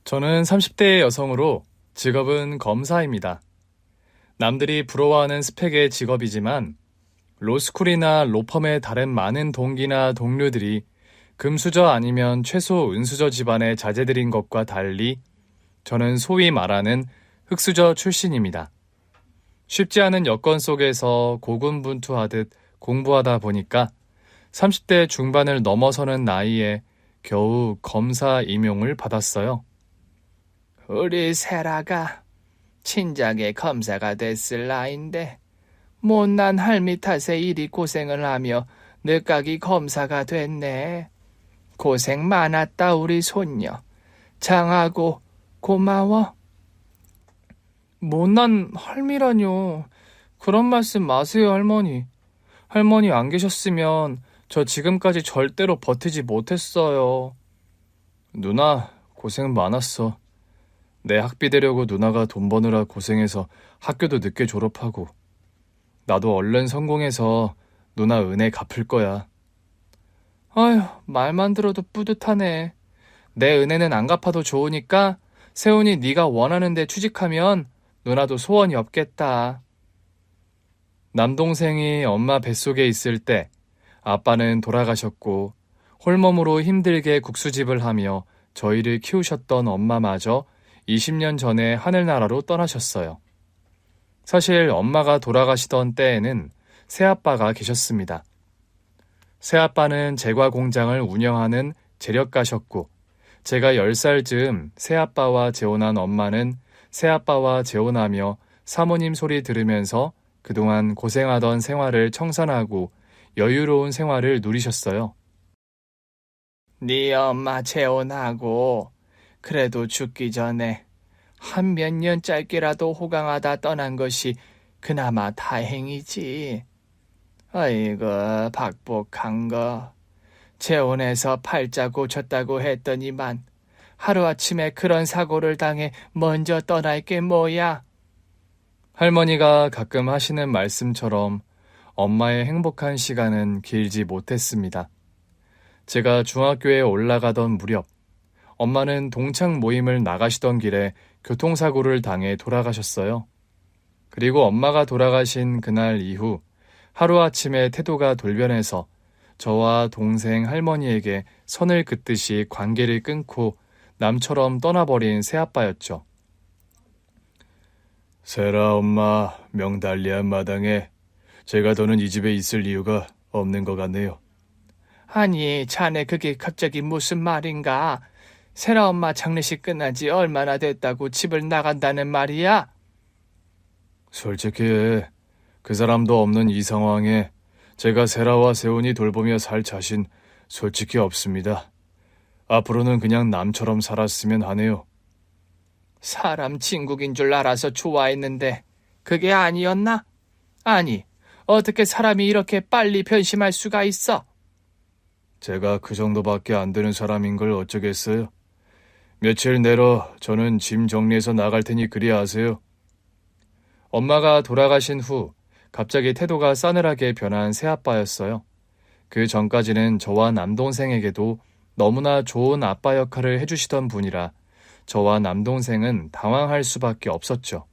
저는 30대의 여성으로 직업은 검사입니다. 남들이 부러워하는 스펙의 직업이지만 로스쿨이나 로펌의 다른 많은 동기나 동료들이 금수저 아니면 최소 은수저 집안의 자제들인 것과 달리 저는 소위 말하는 흑수저 출신입니다. 쉽지 않은 여건 속에서 고군분투하듯 공부하다 보니까 30대 중반을 넘어서는 나이에 겨우 검사 임용을 받았어요. 우리 세라가 친작의 검사가 됐을 나인데 못난 할미 탓에 이리 고생을 하며 늦가기 검사가 됐네. 고생 많았다 우리 손녀. 장하고 고마워. 못난 할미라뇨. 그런 말씀 마세요, 할머니. 할머니 안 계셨으면 저 지금까지 절대로 버티지 못했어요. 누나, 고생 많았어. 내 학비 되려고 누나가 돈 버느라 고생해서 학교도 늦게 졸업하고 나도 얼른 성공해서 누나 은혜 갚을 거야. 아휴, 말만 들어도 뿌듯하네. 내 은혜는 안 갚아도 좋으니까 세훈이 네가 원하는 데 취직하면 누나도 소원이 없겠다. 남동생이 엄마 뱃속에 있을 때 아빠는 돌아가셨고 홀몸으로 힘들게 국수집을 하며 저희를 키우셨던 엄마마저 20년 전에 하늘나라로 떠나셨어요. 사실 엄마가 돌아가시던 때에는 새아빠가 계셨습니다. 새아빠는 제과 공장을 운영하는 재력가셨고 제가 10살 즈음 새아빠와 재혼한 엄마는 새아빠와 재혼하며 사모님 소리 들으면서 그동안 고생하던 생활을 청산하고 여유로운 생활을 누리셨어요. 네 엄마 재혼하고 그래도 죽기 전에 한 몇 년 짧게라도 호강하다 떠난 것이 그나마 다행이지. 아이고 박복한 거. 재혼해서 팔자 고쳤다고 했더니만 하루아침에 그런 사고를 당해 먼저 떠날 게 뭐야. 할머니가 가끔 하시는 말씀처럼 엄마의 행복한 시간은 길지 못했습니다. 제가 중학교에 올라가던 무렵 엄마는 동창 모임을 나가시던 길에 교통사고를 당해 돌아가셨어요. 그리고 엄마가 돌아가신 그날 이후 하루아침에 태도가 돌변해서 저와 동생 할머니에게 선을 긋듯이 관계를 끊고 남처럼 떠나버린 새아빠였죠. 세라 엄마 명달리한 마당에 제가 더는 이 집에 있을 이유가 없는 것 같네요. 아니 자네 그게 갑자기 무슨 말인가. 세라 엄마 장례식 끝난 지 얼마나 됐다고 집을 나간다는 말이야? 솔직히 그 사람도 없는 이 상황에 제가 세라와 세훈이 돌보며 살 자신 솔직히 없습니다. 앞으로는 그냥 남처럼 살았으면 하네요. 사람 친국인 줄 알아서 좋아했는데 그게 아니었나? 아니, 어떻게 사람이 이렇게 빨리 변심할 수가 있어? 제가 그 정도밖에 안 되는 사람인 걸 어쩌겠어요. 며칠 내로 저는 짐 정리해서 나갈 테니 그리 아세요. 엄마가 돌아가신 후 갑자기 태도가 싸늘하게 변한 새아빠였어요. 그 전까지는 저와 남동생에게도 너무나 좋은 아빠 역할을 해주시던 분이라 저와 남동생은 당황할 수밖에 없었죠.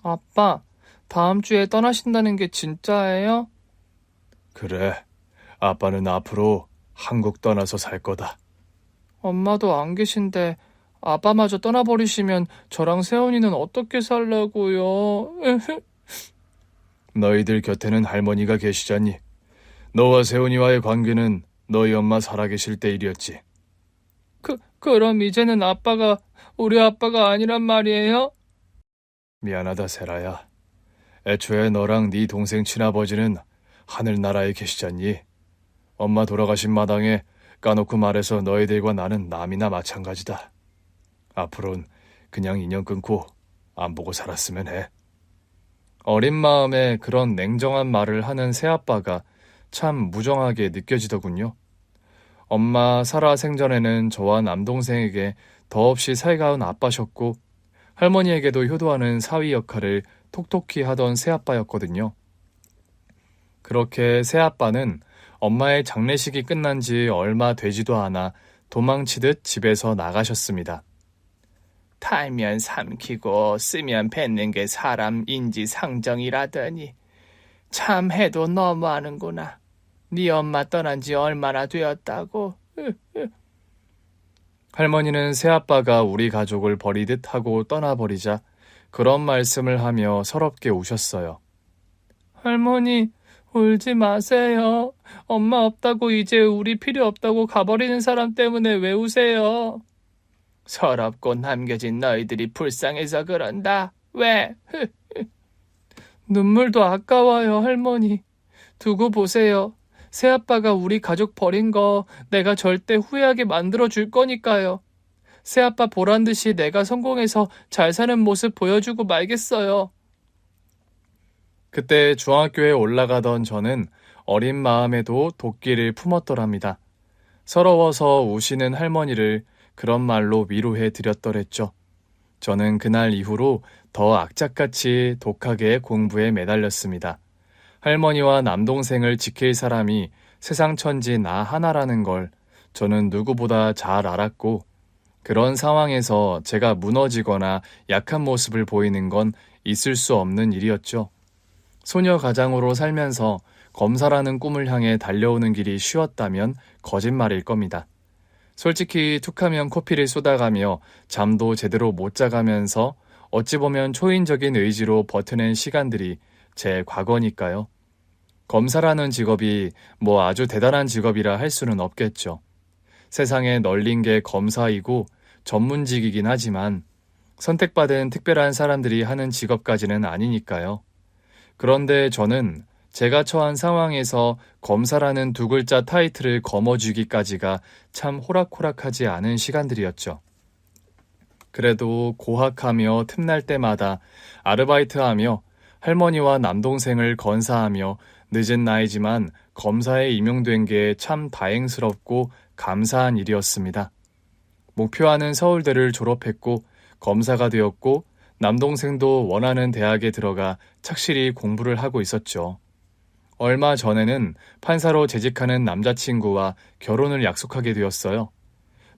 아빠, 다음 주에 떠나신다는 게 진짜예요? 그래, 아빠는 앞으로 한국 떠나서 살 거다. 엄마도 안 계신데 아빠마저 떠나버리시면 저랑 세훈이는 어떻게 살라고요? 너희들 곁에는 할머니가 계시잖니. 너와 세훈이와의 관계는 너희 엄마 살아계실 때 일이었지. 그럼 이제는 아빠가 우리 아빠가 아니란 말이에요? 미안하다 세라야. 애초에 너랑 네 동생 친아버지는 하늘나라에 계시잖니. 엄마 돌아가신 마당에 까놓고 말해서 너희들과 나는 남이나 마찬가지다. 앞으론 그냥 인연 끊고 안 보고 살았으면 해. 어린 마음에 그런 냉정한 말을 하는 새아빠가 참 무정하게 느껴지더군요. 엄마 살아 생전에는 저와 남동생에게 더없이 살가운 아빠셨고 할머니에게도 효도하는 사위 역할을 톡톡히 하던 새아빠였거든요. 그렇게 새아빠는 엄마의 장례식이 끝난 지 얼마 되지도 않아 도망치듯 집에서 나가셨습니다. 탈면 삼키고 쓰면 뱉는 게 사람 인지상정이라더니 참 해도 너무하는구나. 네 엄마 떠난 지 얼마나 되었다고. 할머니는 새아빠가 우리 가족을 버리듯 하고 떠나버리자 그런 말씀을 하며 서럽게 우셨어요. 할머니, 울지 마세요. 엄마 없다고 이제 우리 필요 없다고 가버리는 사람 때문에 왜 우세요? 서럽고 남겨진 너희들이 불쌍해서 그런다. 왜? 눈물도 아까워요, 할머니. 두고 보세요. 새아빠가 우리 가족 버린 거 내가 절대 후회하게 만들어 줄 거니까요. 새아빠 보란 듯이 내가 성공해서 잘 사는 모습 보여주고 말겠어요. 그때 중학교에 올라가던 저는 어린 마음에도 도끼를 품었더랍니다. 서러워서 우시는 할머니를 그런 말로 위로해 드렸더랬죠. 저는 그날 이후로 더 악착같이 독하게 공부에 매달렸습니다. 할머니와 남동생을 지킬 사람이 세상 천지 나 하나라는 걸 저는 누구보다 잘 알았고, 그런 상황에서 제가 무너지거나 약한 모습을 보이는 건 있을 수 없는 일이었죠. 소녀 가장으로 살면서 검사라는 꿈을 향해 달려오는 길이 쉬웠다면 거짓말일 겁니다. 솔직히 툭하면 코피를 쏟아가며 잠도 제대로 못 자가면서 어찌 보면 초인적인 의지로 버텨낸 시간들이 제 과거니까요. 검사라는 직업이 뭐 아주 대단한 직업이라 할 수는 없겠죠. 세상에 널린 게 검사이고 전문직이긴 하지만 선택받은 특별한 사람들이 하는 직업까지는 아니니까요. 그런데 저는 제가 처한 상황에서 검사라는 두 글자 타이틀을 거머쥐기까지가 참 호락호락하지 않은 시간들이었죠. 그래도 고학하며 틈날 때마다 아르바이트하며 할머니와 남동생을 건사하며 늦은 나이지만 검사에 임용된 게 참 다행스럽고 감사한 일이었습니다. 목표하는 서울대를 졸업했고 검사가 되었고 남동생도 원하는 대학에 들어가 착실히 공부를 하고 있었죠. 얼마 전에는 판사로 재직하는 남자친구와 결혼을 약속하게 되었어요.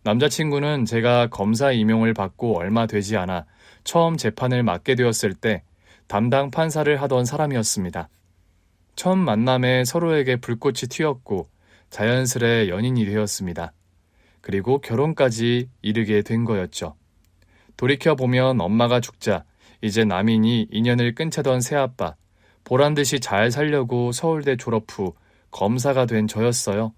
남자친구는 제가 검사 임용을 받고 얼마 되지 않아 처음 재판을 맡게 되었을 때 담당 판사를 하던 사람이었습니다. 처음 만남에 서로에게 불꽃이 튀었고 자연스레 연인이 되었습니다. 그리고 결혼까지 이르게 된 거였죠. 돌이켜보면 엄마가 죽자 이제 남인이 인연을 끊자던 새아빠, 보란듯이 잘 살려고 서울대 졸업 후 검사가 된 저였어요.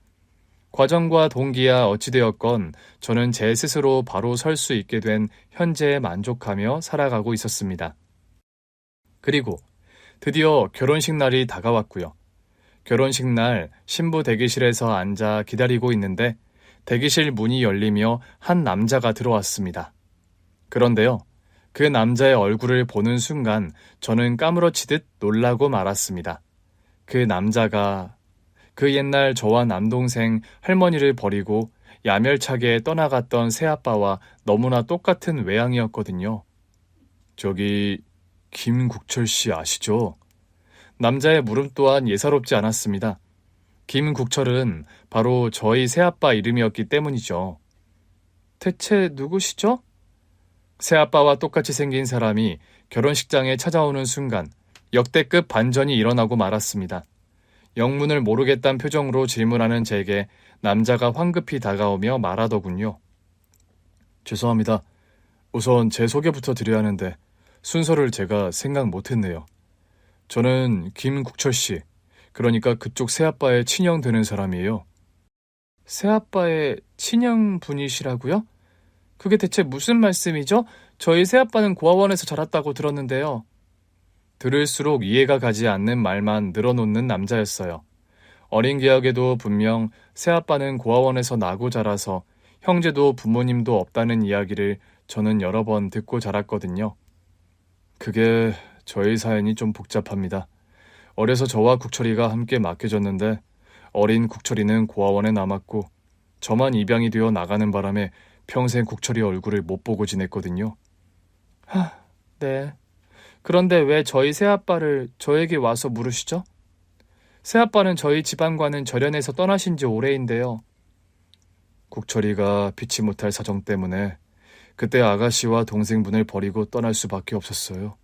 과정과 동기야 어찌되었건 저는 제 스스로 바로 설 수 있게 된 현재에 만족하며 살아가고 있었습니다. 그리고 드디어 결혼식 날이 다가왔고요. 결혼식 날 신부 대기실에서 앉아 기다리고 있는데 대기실 문이 열리며 한 남자가 들어왔습니다. 그런데요, 그 남자의 얼굴을 보는 순간 저는 까무러치듯 놀라고 말았습니다. 그 남자가 그 옛날 저와 남동생 할머니를 버리고 야멸차게 떠나갔던 새아빠와 너무나 똑같은 외양이었거든요. 저기 김국철 씨 아시죠? 남자의 물음 또한 예사롭지 않았습니다. 김국철은 바로 저희 새아빠 이름이었기 때문이죠. 대체 누구시죠? 새아빠와 똑같이 생긴 사람이 결혼식장에 찾아오는 순간 역대급 반전이 일어나고 말았습니다. 영문을 모르겠다는 표정으로 질문하는 제게 남자가 황급히 다가오며 말하더군요. 죄송합니다. 우선 제 소개부터 드려야 하는데 순서를 제가 생각 못했네요. 저는 김국철 씨, 그러니까 그쪽 새아빠의 친형 되는 사람이에요. 새아빠의 친형분이시라고요? 그게 대체 무슨 말씀이죠? 저희 새아빠는 고아원에서 자랐다고 들었는데요. 들을수록 이해가 가지 않는 말만 늘어놓는 남자였어요. 어린 기억에도 분명 새아빠는 고아원에서 나고 자라서 형제도 부모님도 없다는 이야기를 저는 여러 번 듣고 자랐거든요. 그게 저희 사연이 좀 복잡합니다. 어려서 저와 국철이가 함께 맡겨졌는데 어린 국철이는 고아원에 남았고 저만 입양이 되어 나가는 바람에 평생 국철이 얼굴을 못 보고 지냈거든요. 네. 그런데 왜 저희 새아빠를 저에게 와서 물으시죠? 새아빠는 저희 집안과는 절연해서 떠나신 지 오래인데요. 국철이가 피치 못할 사정 때문에 그때 아가씨와 동생분을 버리고 떠날 수밖에 없었어요.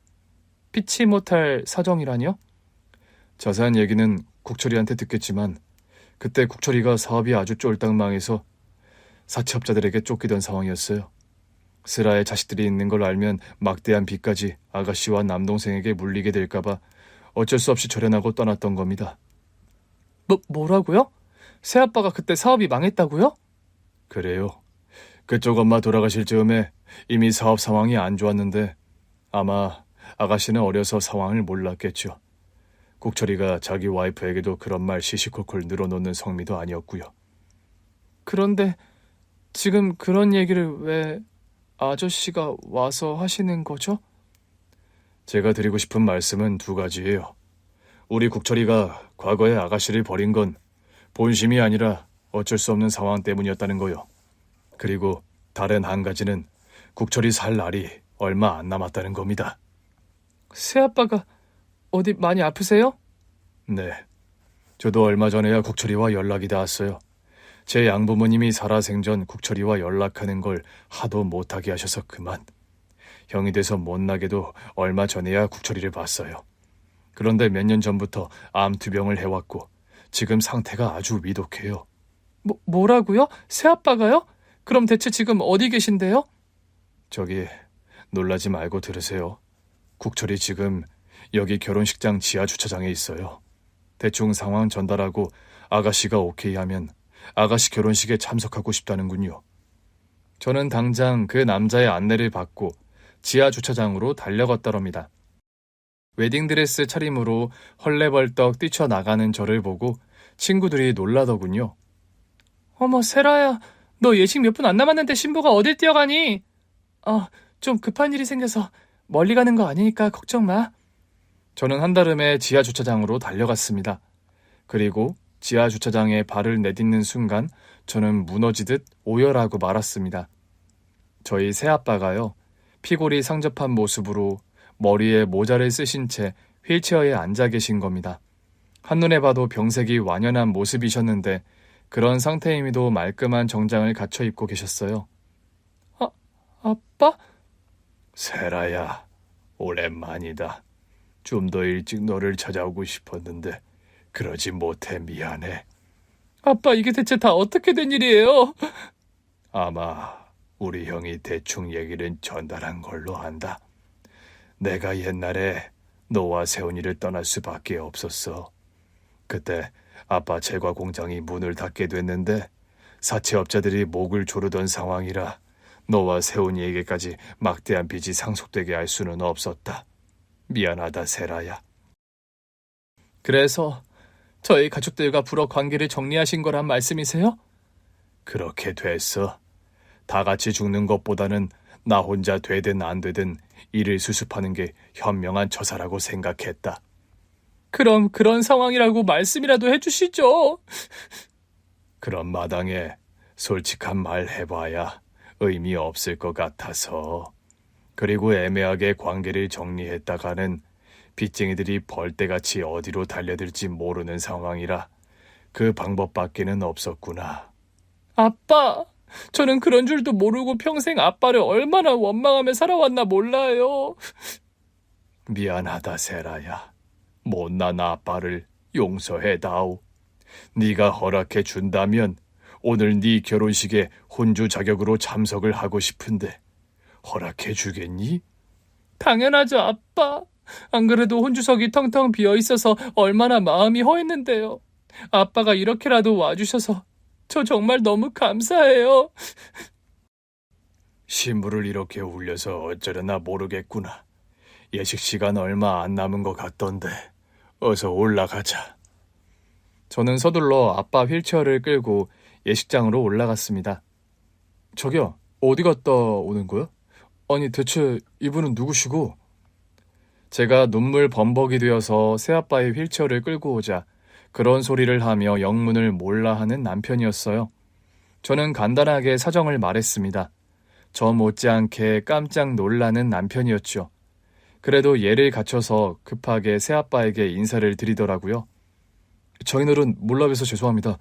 피치 못할 사정이라뇨? 자세한 얘기는 국철이한테 듣겠지만 그때 국철이가 사업이 아주 쫄딱 망해서 사채업자들에게 쫓기던 상황이었어요. 슬아의 자식들이 있는 걸 알면 막대한 빚까지 아가씨와 남동생에게 물리게 될까봐 어쩔 수 없이 절연하고 떠났던 겁니다. 뭐라고요? 새아빠가 그때 사업이 망했다고요? 그래요. 그쪽 엄마 돌아가실 즈음에 이미 사업 상황이 안 좋았는데 아마 아가씨는 어려서 상황을 몰랐겠죠. 국철이가 자기 와이프에게도 그런 말 시시콜콜 늘어놓는 성미도 아니었고요. 그런데 지금 그런 얘기를 왜 아저씨가 와서 하시는 거죠? 제가 드리고 싶은 말씀은 두 가지예요. 우리 국철이가 과거에 아가씨를 버린 건 본심이 아니라 어쩔 수 없는 상황 때문이었다는 거요. 그리고 다른 한 가지는 국철이 살 날이 얼마 안 남았다는 겁니다. 새아빠가 어디 많이 아프세요? 네. 저도 얼마 전에야 국철이와 연락이 닿았어요. 제 양부모님이 살아생전 국철이와 연락하는 걸 하도 못하게 하셔서 그만. 형이 돼서 못나게도 얼마 전에야 국철이를 봤어요. 그런데 몇 년 전부터 암투병을 해왔고 지금 상태가 아주 위독해요. 뭐라고요? 새아빠가요? 그럼 대체 지금 어디 계신데요? 저기 놀라지 말고 들으세요. 국철이 지금 여기 결혼식장 지하 주차장에 있어요. 대충 상황 전달하고 아가씨가 오케이 하면 아가씨 결혼식에 참석하고 싶다는군요. 저는 당장 그 남자의 안내를 받고 지하 주차장으로 달려갔더랍니다. 웨딩드레스 차림으로 헐레벌떡 뛰쳐나가는 저를 보고 친구들이 놀라더군요. 어머, 세라야, 너 예식 몇 분 안 남았는데 신부가 어딜 뛰어가니? 좀 급한 일이 생겨서 멀리 가는 거 아니니까 걱정 마. 저는 한달음에 지하 주차장으로 달려갔습니다. 그리고 지하 주차장에 발을 내딛는 순간 저는 무너지듯 오열하고 말았습니다. 저희 새아빠가요, 피골이 상접한 모습으로 머리에 모자를 쓰신 채 휠체어에 앉아 계신 겁니다. 한눈에 봐도 병색이 완연한 모습이셨는데 그런 상태임에도 말끔한 정장을 갖춰 입고 계셨어요. 아빠? 세라야, 오랜만이다. 좀 더 일찍 너를 찾아오고 싶었는데 그러지 못해 미안해. 아빠, 이게 대체 다 어떻게 된 일이에요? 아마 우리 형이 대충 얘기를 전달한 걸로 안다. 내가 옛날에 너와 세훈이를 떠날 수밖에 없었어. 그때 아빠 제과 공장이 문을 닫게 됐는데 사채업자들이 목을 조르던 상황이라 너와 세훈이에게까지 막대한 빚이 상속되게 할 수는 없었다. 미안하다, 세라야. 그래서 저희 가족들과 불어 관계를 정리하신 거란 말씀이세요? 그렇게 됐어. 다 같이 죽는 것보다는 나 혼자 되든 안 되든 일을 수습하는 게 현명한 처사라고 생각했다. 그럼 그런 상황이라고 말씀이라도 해주시죠. 그런 마당에 솔직한 말 해봐야 의미 없을 것 같아서. 그리고 애매하게 관계를 정리했다가는 빚쟁이들이 벌떼같이 어디로 달려들지 모르는 상황이라 그 방법밖에는 없었구나. 아빠, 저는 그런 줄도 모르고 평생 아빠를 얼마나 원망하며 살아왔나 몰라요. 미안하다, 세라야. 못난 아빠를 용서해다오. 네가 허락해 준다면 오늘 네 결혼식에 혼주 자격으로 참석을 하고 싶은데 허락해 주겠니? 당연하죠, 아빠. 안 그래도 혼주석이 텅텅 비어 있어서 얼마나 마음이 허했는데요. 아빠가 이렇게라도 와주셔서 저 정말 너무 감사해요. 신부를 이렇게 울려서 어쩌려나 모르겠구나. 예식 시간 얼마 안 남은 것 같던데 어서 올라가자. 저는 서둘러 아빠 휠체어를 끌고 예식장으로 올라갔습니다. 저기요, 어디 갔다 오는 거야? 아니 대체 이분은 누구시고? 제가 눈물 범벅이 되어서 새아빠의 휠체어를 끌고 오자 그런 소리를 하며 영문을 몰라 하는 남편이었어요. 저는 간단하게 사정을 말했습니다. 저 못지않게 깜짝 놀라는 남편이었죠. 그래도 예를 갖춰서 급하게 새아빠에게 인사를 드리더라고요. 저희들은 몰라 뵈서 죄송합니다.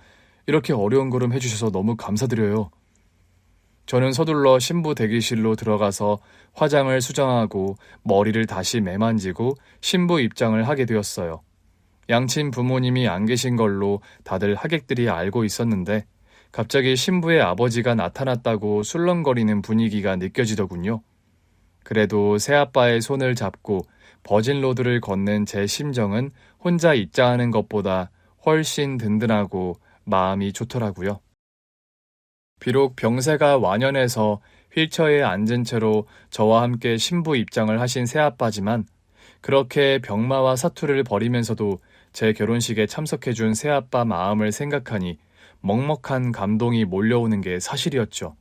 이렇게 어려운 걸음 해주셔서 너무 감사드려요. 저는 서둘러 신부 대기실로 들어가서 화장을 수정하고 머리를 다시 매만지고 신부 입장을 하게 되었어요. 양친 부모님이 안 계신 걸로 다들 하객들이 알고 있었는데 갑자기 신부의 아버지가 나타났다고 술렁거리는 분위기가 느껴지더군요. 그래도 새아빠의 손을 잡고 버진로드를 걷는 제 심정은 혼자 입장하는 것보다 훨씬 든든하고 마음이 좋더라고요. 비록 병세가 완연해서 휠체어에 앉은 채로 저와 함께 신부 입장을 하신 새아빠지만 그렇게 병마와 사투를 벌이면서도 제 결혼식에 참석해준 새아빠 마음을 생각하니 먹먹한 감동이 몰려오는 게 사실이었죠.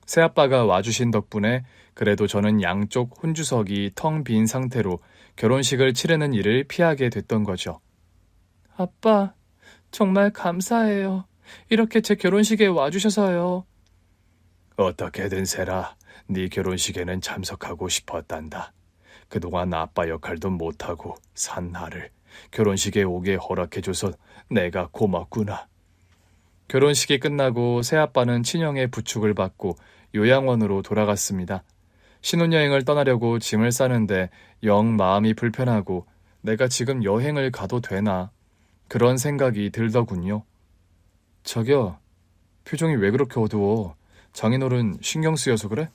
새아빠가 와주신 덕분에 그래도 저는 양쪽 혼주석이 텅 빈 상태로 결혼식을 치르는 일을 피하게 됐던 거죠. 아빠, 정말 감사해요. 이렇게 제 결혼식에 와주셔서요. 어떻게든 세라, 네 결혼식에는 참석하고 싶었단다. 그동안 아빠 역할도 못하고 산 나를 결혼식에 오게 허락해줘서 내가 고맙구나. 결혼식이 끝나고 새아빠는 친형의 부축을 받고 요양원으로 돌아갔습니다. 신혼여행을 떠나려고 짐을 싸는데 영 마음이 불편하고 내가 지금 여행을 가도 되나 그런 생각이 들더군요. 자기야, 표정이 왜 그렇게 어두워? 장인어른 신경 쓰여서 그래?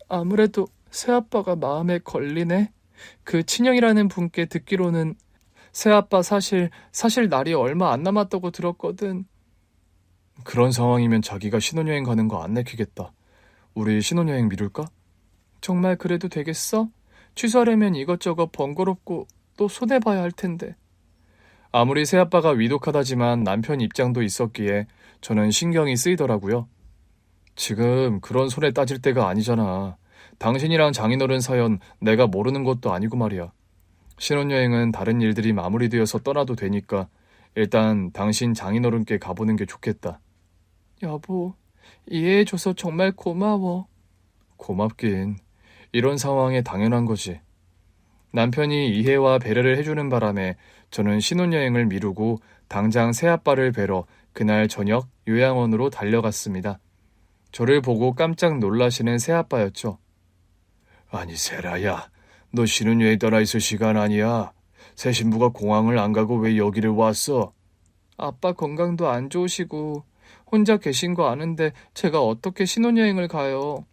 아무래도 새아빠가 마음에 걸리네. 그 친형이라는 분께 듣기로는 새아빠 사실 날이 얼마 안 남았다고 들었거든. 그런 상황이면 자기가 신혼여행 가는 거 안 내키겠다. 우리 신혼여행 미룰까? 정말 그래도 되겠어? 취소하려면 이것저것 번거롭고 또 손해봐야 할 텐데. 아무리 새아빠가 위독하다지만 남편 입장도 있었기에 저는 신경이 쓰이더라고요. 지금 그런 손에 따질 때가 아니잖아. 당신이랑 장인어른 사연 내가 모르는 것도 아니고 말이야. 신혼여행은 다른 일들이 마무리되어서 떠나도 되니까 일단 당신 장인어른께 가보는 게 좋겠다. 여보, 이해해줘서 정말 고마워. 고맙긴. 이런 상황에 당연한 거지. 남편이 이해와 배려를 해주는 바람에 저는 신혼여행을 미루고 당장 새아빠를 뵈러 그날 저녁 요양원으로 달려갔습니다. 저를 보고 깜짝 놀라시는 새아빠였죠. 아니 세라야, 너 신혼여행 떠나 있을 시간 아니야. 새 신부가 공항을 안 가고 왜 여기를 왔어? 아빠 건강도 안 좋으시고 혼자 계신 거 아는데 제가 어떻게 신혼여행을 가요?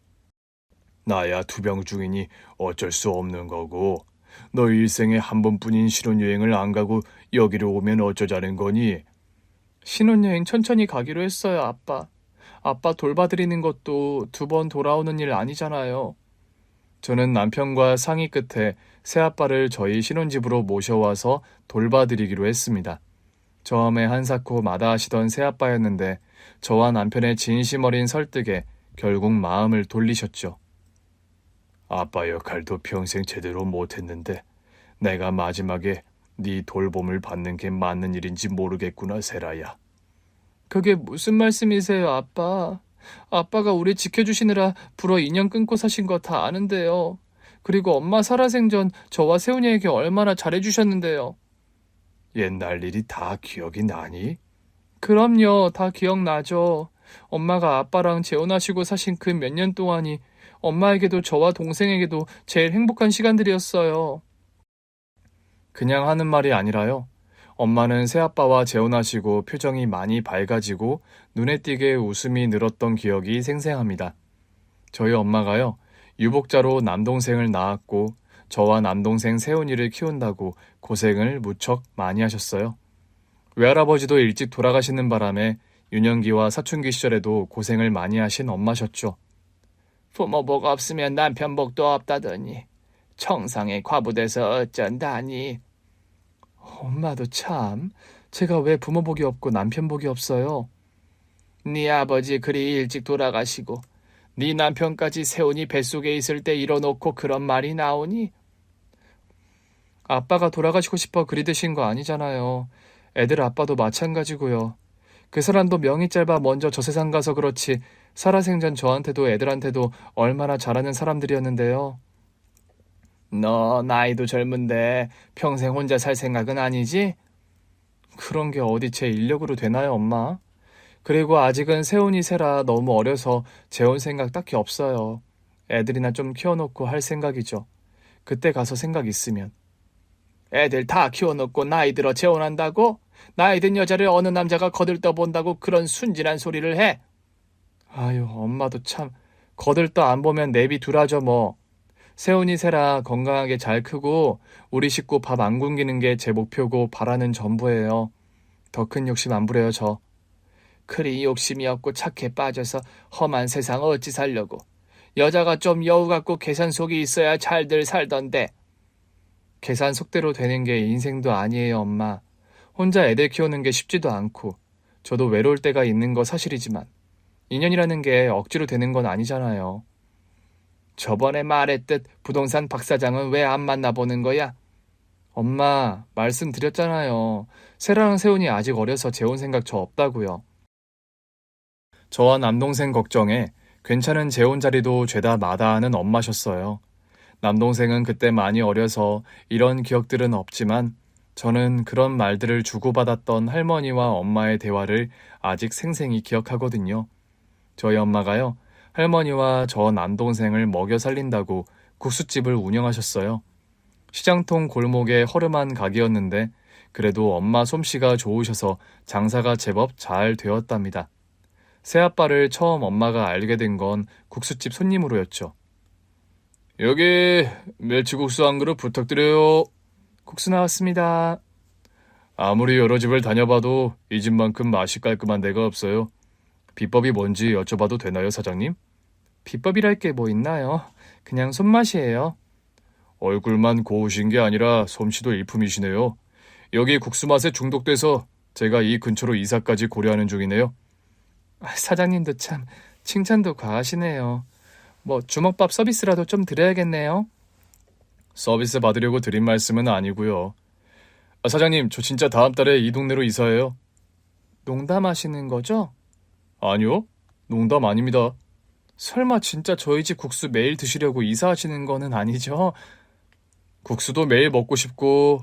나야 투병중이니 어쩔 수 없는 거고. 너 일생에 한 번뿐인 신혼여행을 안 가고 여기로 오면 어쩌자는 거니? 신혼여행 천천히 가기로 했어요, 아빠. 아빠 돌봐드리는 것도 2번 돌아오는 일 아니잖아요. 저는 남편과 상의 끝에 새아빠를 저희 신혼집으로 모셔와서 돌봐드리기로 했습니다. 처음에 한사코 마다하시던 새아빠였는데 저와 남편의 진심 어린 설득에 결국 마음을 돌리셨죠. 아빠 역할도 평생 제대로 못했는데 내가 마지막에 네 돌봄을 받는 게 맞는 일인지 모르겠구나, 세라야. 그게 무슨 말씀이세요, 아빠? 아빠가 우리 지켜주시느라 불어 인연 끊고 사신 거 다 아는데요. 그리고 엄마 살아생전 저와 세훈이에게 얼마나 잘해주셨는데요. 옛날 일이 다 기억이 나니? 그럼요, 다 기억나죠. 엄마가 아빠랑 재혼하시고 사신 그 몇 년 동안이 엄마에게도 저와 동생에게도 제일 행복한 시간들이었어요. 그냥 하는 말이 아니라요. 엄마는 새아빠와 재혼하시고 표정이 많이 밝아지고 눈에 띄게 웃음이 늘었던 기억이 생생합니다. 저희 엄마가요, 유복자로 남동생을 낳았고 저와 남동생 세훈이를 키운다고 고생을 무척 많이 하셨어요. 외할아버지도 일찍 돌아가시는 바람에 유년기와 사춘기 시절에도 고생을 많이 하신 엄마셨죠. 부모 복 없으면 남편 복도 없다더니 청상에 과부돼서 어쩐다니. 엄마도 참, 제가 왜 부모 복이 없고 남편 복이 없어요? 네 아버지 그리 일찍 돌아가시고 네 남편까지 세훈이 뱃속에 있을 때 이뤄놓고 그런 말이 나오니? 아빠가 돌아가시고 싶어 그리 드신 거 아니잖아요. 애들 아빠도 마찬가지고요. 그 사람도 명이 짧아 먼저 저 세상 가서 그렇지 살아생전 저한테도 애들한테도 얼마나 잘하는 사람들이었는데요. 너 나이도 젊은데 평생 혼자 살 생각은 아니지? 그런 게 어디 제 인력으로 되나요, 엄마? 그리고 아직은 세훈이 세라 너무 어려서 재혼 생각 딱히 없어요. 애들이나 좀 키워놓고 할 생각이죠. 그때 가서 생각 있으면. 애들 다 키워놓고 나이 들어 재혼한다고? 나이 든 여자를 어느 남자가 거들떠본다고 그런 순진한 소리를 해? 아유, 엄마도 참. 거들떠 안 보면 내비 두라죠 뭐. 세훈이 세라 건강하게 잘 크고 우리 식구 밥 안 굶기는 게 제 목표고 바라는 전부예요. 더 큰 욕심 안 부려요 저. 그리 욕심이 없고 착해 빠져서 험한 세상 어찌 살려고. 여자가 좀 여우 같고 계산 속이 있어야 잘들 살던데. 계산 속대로 되는 게 인생도 아니에요 엄마. 혼자 애들 키우는 게 쉽지도 않고 저도 외로울 때가 있는 거 사실이지만 인연이라는 게 억지로 되는 건 아니잖아요. 저번에 말했듯 부동산 박 사장은 왜 안 만나보는 거야? 엄마, 말씀드렸잖아요. 세라랑 세훈이 아직 어려서 재혼 생각 저 없다고요. 저와 남동생 걱정에 괜찮은 재혼 자리도 죄다 마다하는 엄마셨어요. 남동생은 그때 많이 어려서 이런 기억들은 없지만 저는 그런 말들을 주고받았던 할머니와 엄마의 대화를 아직 생생히 기억하거든요. 저희 엄마가요, 할머니와 저 남동생을 먹여 살린다고 국수집을 운영하셨어요. 시장통 골목의 허름한 가게였는데 그래도 엄마 솜씨가 좋으셔서 장사가 제법 잘 되었답니다. 새아빠를 처음 엄마가 알게 된 건 국수집 손님으로였죠. 여기 멸치국수 한 그릇 부탁드려요. 국수 나왔습니다. 아무리 여러 집을 다녀봐도 이 집만큼 맛이 깔끔한 데가 없어요. 비법이 뭔지 여쭤봐도 되나요, 사장님? 비법이랄 게 뭐 있나요? 그냥 손맛이에요. 얼굴만 고우신 게 아니라 솜씨도 일품이시네요. 여기 국수 맛에 중독돼서 제가 이 근처로 이사까지 고려하는 중이네요. 사장님도 참 칭찬도 과하시네요. 뭐 주먹밥 서비스라도 좀 드려야겠네요. 서비스 받으려고 드린 말씀은 아니고요. 사장님, 저 진짜 다음 달에 이 동네로 이사해요. 농담하시는 거죠? 아니요, 농담 아닙니다. 설마 진짜 저희 집 국수 매일 드시려고 이사하시는 거는 아니죠? 국수도 매일 먹고 싶고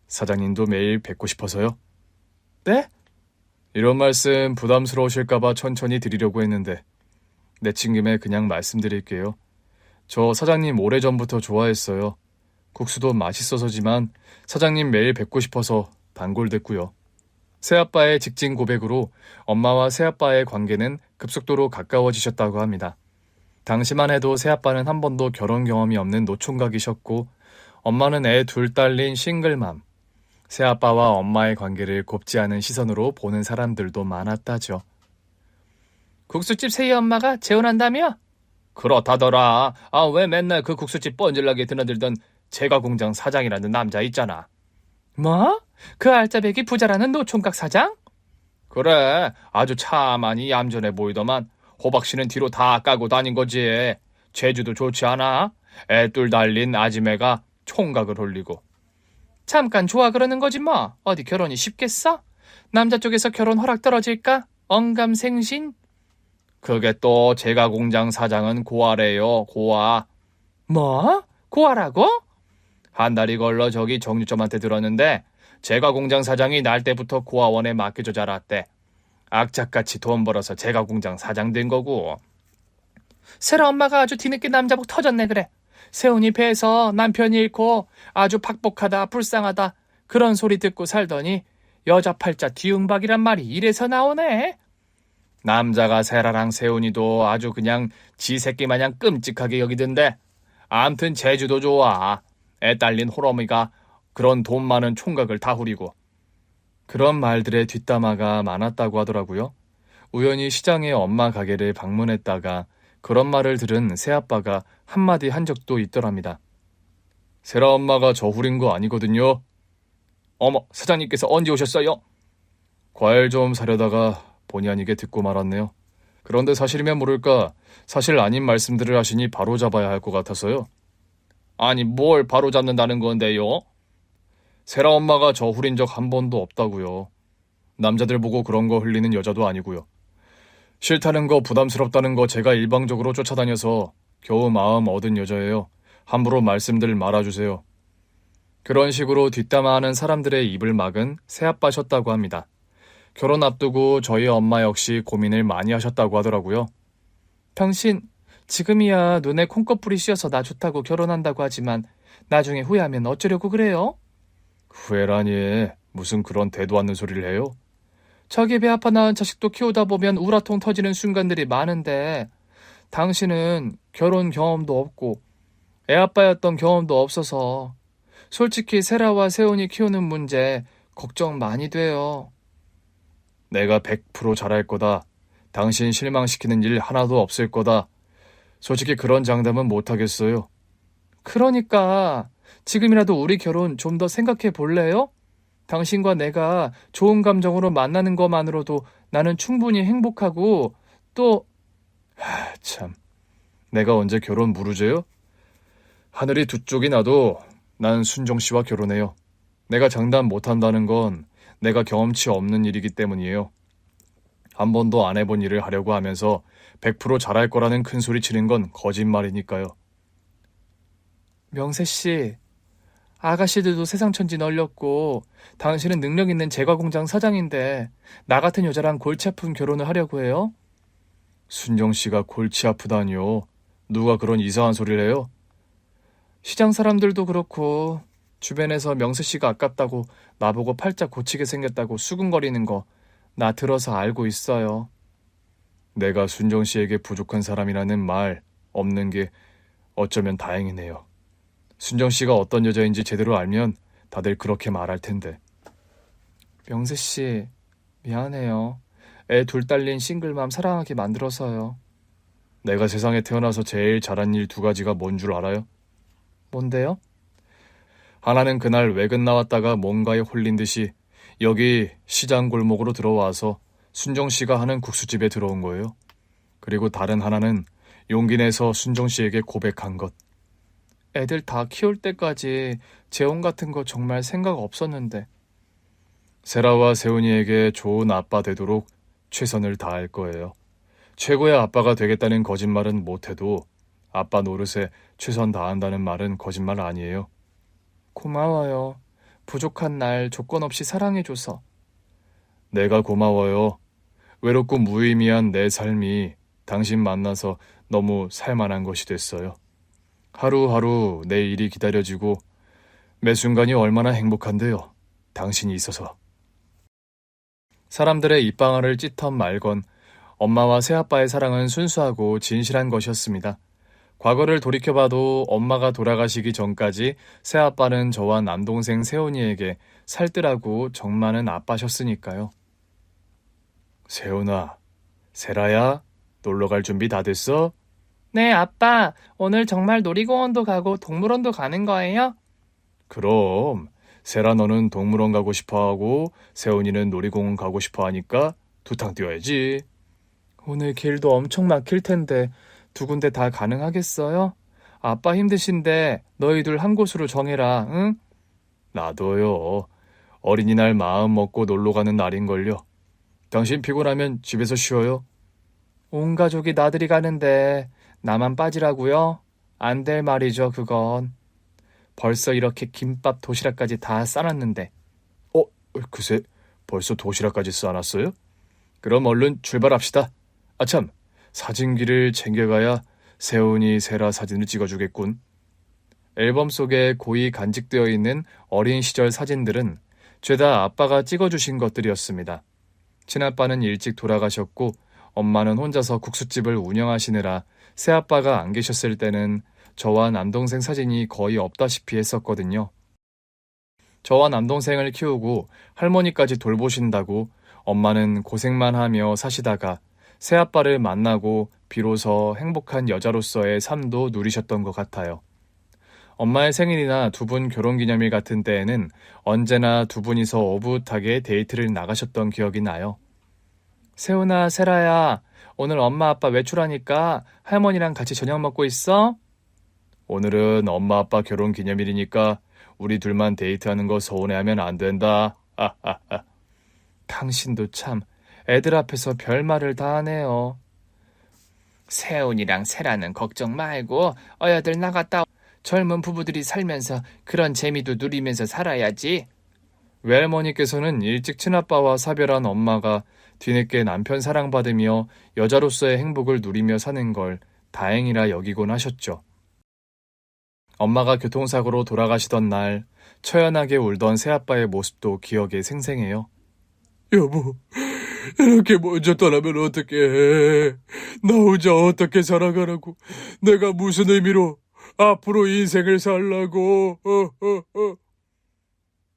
사장님도 매일 뵙고 싶어서요. 네? 이런 말씀 부담스러우실까봐 천천히 드리려고 했는데 내친 김에 그냥 말씀드릴게요. 저 사장님 오래전부터 좋아했어요. 국수도 맛있어서지만 사장님 매일 뵙고 싶어서 단골됐고요. 새아빠의 직진 고백으로 엄마와 새아빠의 관계는 급속도로 가까워지셨다고 합니다. 당시만 해도 새아빠는 한 번도 결혼 경험이 없는 노총각이셨고 엄마는 애 둘 딸린 싱글맘. 새아빠와 엄마의 관계를 곱지 않은 시선으로 보는 사람들도 많았다죠. 국수집 새이 엄마가 재혼한다며? 그렇다더라. 왜 맨날 그 국수집 뻔질나게 드나들던 제과공장 사장이라는 남자 있잖아. 뭐? 그 알짜배기 부자라는 노총각 사장? 그래, 아주 차만이 얌전해 보이더만 호박씨는 뒤로 다 까고 다닌 거지. 제주도 좋지 않아? 애둘 달린 아지매가 총각을 홀리고. 잠깐 좋아 그러는 거지 뭐. 어디 결혼이 쉽겠어? 남자 쪽에서 결혼 허락 떨어질까? 언감생신? 그게 또 제과공장 사장은 고아래요, 고아. 뭐? 고아라고? 한 달이 걸러 저기 정육점한테 들었는데 제과공장 사장이 날 때부터 고아원에 맡겨져 자랐대. 악착같이 돈 벌어서 제과공장 사장 된 거고. 세라 엄마가 아주 뒤늦게 남자복 터졌네 그래. 세훈이 배에서 남편이 잃고 아주 박복하다 불쌍하다 그런 소리 듣고 살더니 여자 팔자 뒤응박이란 말이 이래서 나오네. 남자가 세라랑 세훈이도 아주 그냥 지 새끼 마냥 끔찍하게 여기던데. 암튼 제주도 좋아. 애 딸린 호러미가 그런 돈 많은 총각을 다 후리고. 그런 말들의 뒷담화가 많았다고 하더라고요. 우연히 시장에 엄마 가게를 방문했다가 그런 말을 들은 새아빠가 한마디 한 적도 있더랍니다. 세라 엄마가 저 후린 거 아니거든요. 어머, 사장님께서 언제 오셨어요? 과일 좀 사려다가 본의 아니게 듣고 말았네요. 그런데 사실이면 모를까 사실 아닌 말씀들을 하시니 바로 잡아야 할 것 같아서요. 아니 뭘 바로 잡는다는 건데요? 세라 엄마가 저 후린 적 한 번도 없다고요. 남자들 보고 그런 거 흘리는 여자도 아니고요. 싫다는 거 부담스럽다는 거 제가 일방적으로 쫓아다녀서 겨우 마음 얻은 여자예요. 함부로 말씀들 말아주세요. 그런 식으로 뒷담화하는 사람들의 입을 막은 새아빠셨다고 합니다. 결혼 앞두고 저희 엄마 역시 고민을 많이 하셨다고 하더라고요. 당신 지금이야 눈에 콩꺼풀이 씌어서 나 좋다고 결혼한다고 하지만 나중에 후회하면 어쩌려고 그래요? 후회라니 무슨 그런 대도 않는 소리를 해요? 자기 배 아파 낳은 자식도 키우다 보면 우라통 터지는 순간들이 많은데 당신은 결혼 경험도 없고 애 아빠였던 경험도 없어서 솔직히 세라와 세훈이 키우는 문제 걱정 많이 돼요. 내가 100% 잘할 거다. 당신 실망시키는 일 하나도 없을 거다. 솔직히 그런 장담은 못하겠어요. 그러니까 지금이라도 우리 결혼 좀 더 생각해 볼래요? 당신과 내가 좋은 감정으로 만나는 것만으로도 나는 충분히 행복하고 또 참, 내가 언제 결혼 무르죄요? 하늘이 두 쪽이 나도 난 순정 씨와 결혼해요. 내가 장담 못한다는 건 내가 경험치 없는 일이기 때문이에요. 한 번도 안 해본 일을 하려고 하면서 100% 잘할 거라는 큰 소리 치는 건 거짓말이니까요. 명세 씨, 아가씨들도 세상 천지 널렸고 당신은 능력 있는 제과공장 사장인데 나 같은 여자랑 골치 아픈 결혼을 하려고 해요? 순정 씨가 골치 아프다니요. 누가 그런 이상한 소리를 해요? 시장 사람들도 그렇고 주변에서 명세 씨가 아깝다고 나보고 팔자 고치게 생겼다고 수근거리는 거 나 들어서 알고 있어요. 내가 순정 씨에게 부족한 사람이라는 말 없는 게 어쩌면 다행이네요. 순정 씨가 어떤 여자인지 제대로 알면 다들 그렇게 말할 텐데. 명세 씨, 미안해요. 애 둘 딸린 싱글맘 사랑하게 만들어서요. 내가 세상에 태어나서 제일 잘한 일 두 가지가 뭔 줄 알아요? 뭔데요? 하나는 그날 외근 나왔다가 뭔가에 홀린 듯이 여기 시장 골목으로 들어와서 순정 씨가 하는 국수집에 들어온 거예요. 그리고 다른 하나는 용기 내서 순정 씨에게 고백한 것. 애들 다 키울 때까지 재혼 같은 거 정말 생각 없었는데. 세라와 세훈이에게 좋은 아빠 되도록 최선을 다할 거예요. 최고의 아빠가 되겠다는 거짓말은 못해도 아빠 노릇에 최선 다한다는 말은 거짓말 아니에요. 고마워요. 부족한 날 조건 없이 사랑해줘서. 내가 고마워요. 외롭고 무의미한 내 삶이 당신 만나서 너무 살만한 것이 됐어요. 하루하루 내 일이 기다려지고 매 순간이 얼마나 행복한데요. 당신이 있어서. 사람들의 입방아를 찢던 말건 엄마와 새아빠의 사랑은 순수하고 진실한 것이었습니다. 과거를 돌이켜봐도 엄마가 돌아가시기 전까지 새아빠는 저와 남동생 세훈이에게 살뜰하고 정 많은 아빠셨으니까요. 세훈아, 세라야, 놀러갈 준비 다 됐어? 네, 아빠. 오늘 정말 놀이공원도 가고 동물원도 가는 거예요? 그럼 세라 너는 동물원 가고 싶어하고 세훈이는 놀이공원 가고 싶어하니까 두탕 뛰어야지. 오늘 길도 엄청 막힐 텐데 두 군데 다 가능하겠어요? 아빠 힘드신데 너희들 한 곳으로 정해라, 응? 나도요. 어린이날 마음 먹고 놀러 가는 날인걸요. 당신 피곤하면 집에서 쉬어요. 온 가족이 나들이 가는데 나만 빠지라고요? 안 될 말이죠, 그건. 벌써 이렇게 김밥 도시락까지 다 싸놨는데. 글쎄, 벌써 도시락까지 싸놨어요? 그럼 얼른 출발합시다. 아참, 사진기를 챙겨가야 세훈이 세라 사진을 찍어주겠군. 앨범 속에 고이 간직되어 있는 어린 시절 사진들은 죄다 아빠가 찍어주신 것들이었습니다. 친아빠는 일찍 돌아가셨고 엄마는 혼자서 국수집을 운영하시느라 새아빠가 안 계셨을 때는 저와 남동생 사진이 거의 없다시피 했었거든요. 저와 남동생을 키우고 할머니까지 돌보신다고 엄마는 고생만 하며 사시다가 새아빠를 만나고 비로소 행복한 여자로서의 삶도 누리셨던 것 같아요. 엄마의 생일이나 두 분 결혼기념일 같은 때에는 언제나 두 분이서 오붓하게 데이트를 나가셨던 기억이 나요. 세훈아, 세라야, 오늘 엄마 아빠 외출하니까 할머니랑 같이 저녁 먹고 있어? 오늘은 엄마 아빠 결혼기념일이니까 우리 둘만 데이트하는 거 서운해하면 안 된다. 당신도 참 애들 앞에서 별말을 다 하네요. 세훈이랑 세라는 걱정 말고 어여들 나갔다. 젊은 부부들이 살면서 그런 재미도 누리면서 살아야지. 외할머니께서는 일찍 친아빠와 사별한 엄마가 뒤늦게 남편 사랑받으며 여자로서의 행복을 누리며 사는 걸 다행이라 여기곤 하셨죠. 엄마가 교통사고로 돌아가시던 날 처연하게 울던 새아빠의 모습도 기억에 생생해요. 여보, 이렇게 먼저 떠나면 어떡해. 나 혼자 어떻게 살아가라고. 내가 무슨 의미로 앞으로 인생을 살라고.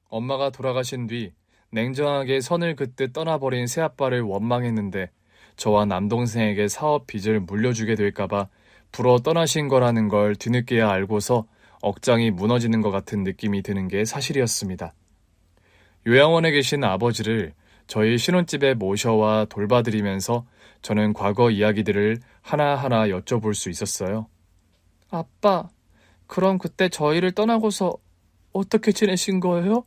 엄마가 돌아가신 뒤 냉정하게 선을 긋듯 떠나버린 새아빠를 원망했는데 저와 남동생에게 사업 빚을 물려주게 될까봐 불어 떠나신 거라는 걸 뒤늦게야 알고서 억장이 무너지는 것 같은 느낌이 드는 게 사실이었습니다. 요양원에 계신 아버지를 저희 신혼집에 모셔와 돌봐드리면서 저는 과거 이야기들을 하나하나 여쭤볼 수 있었어요. 아빠, 그럼 그때 저희를 떠나고서 어떻게 지내신 거예요?